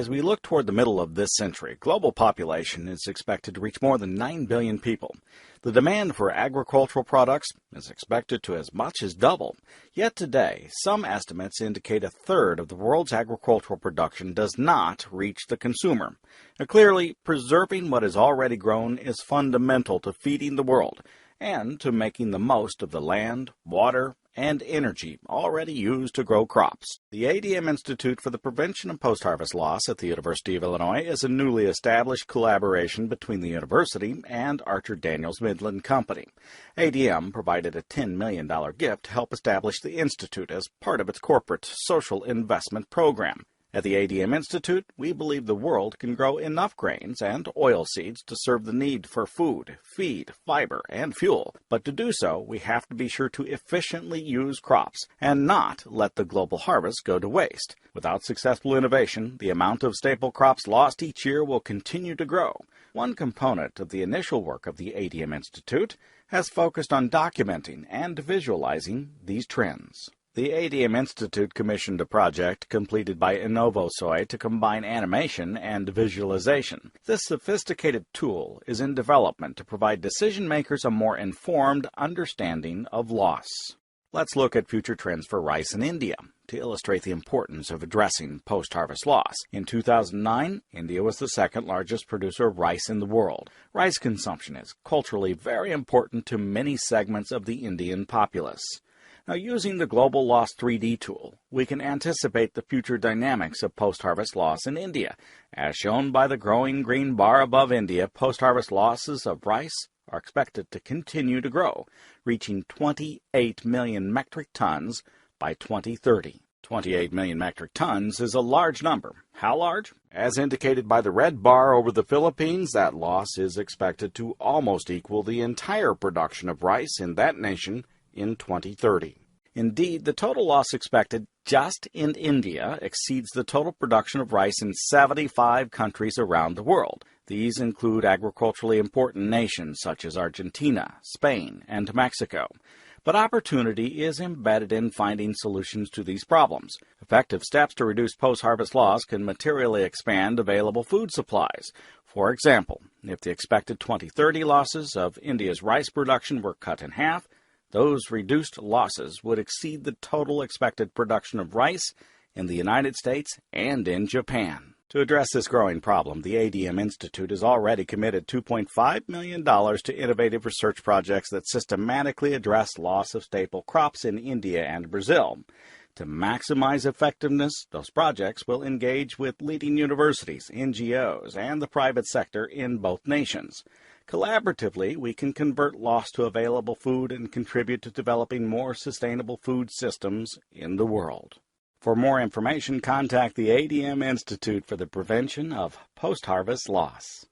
As we look toward the middle of this century, global population is expected to reach more than 9 billion people. The demand for agricultural products is expected to as much as double. Yet today, some estimates indicate a third of the world's agricultural production does not reach the consumer. Now, clearly, preserving what is already grown is fundamental to feeding the world and to making the most of the land, water, and energy already used to grow crops. The ADM Institute for the Prevention of Post-Harvest Loss at the University of Illinois is a newly established collaboration between the university and Archer Daniels Midland Company. ADM provided a $10 million gift to help establish the institute as part of its corporate social investment program. At the ADM Institute, we believe the world can grow enough grains and oilseeds to serve the need for food, feed, fiber, and fuel. But to do so, we have to be sure to efficiently use crops and not let the global harvest go to waste. Without successful innovation, the amount of staple crops lost each year will continue to grow. One component of the initial work of the ADM Institute has focused on documenting and visualizing these trends. The ADM Institute commissioned a project completed by InnovoSoy to combine animation and visualization. This sophisticated tool is in development to provide decision-makers a more informed understanding of loss. Let's look at future trends for rice in India to illustrate the importance of addressing post-harvest loss. In 2009, India was the second largest producer of rice in the world. Rice consumption is culturally very important to many segments of the Indian populace. Now, using the Global Loss 3D tool, we can anticipate the future dynamics of post-harvest loss in India. As shown by the growing green bar above India, post-harvest losses of rice are expected to continue to grow, reaching 28 million metric tons by 2030. 28 million metric tons is a large number. How large? As indicated by the red bar over the Philippines, that loss is expected to almost equal the entire production of rice in that nation in 2030. Indeed, the total loss expected just in India exceeds the total production of rice in 75 countries around the world. These include agriculturally important nations such as Argentina, Spain, and Mexico. But opportunity is embedded in finding solutions to these problems. Effective steps to reduce post-harvest loss can materially expand available food supplies. For example, if the expected 2030 losses of India's rice production were cut in half, those reduced losses would exceed the total expected production of rice in the United States and in Japan. To address this growing problem, the ADM Institute has already committed $2.5 million to innovative research projects that systematically address loss of staple crops in India and Brazil. To maximize effectiveness, those projects will engage with leading universities, NGOs, and the private sector in both nations. Collaboratively, we can convert loss to available food and contribute to developing more sustainable food systems in the world. For more information, contact the ADM Institute for the Prevention of Post-Harvest Loss.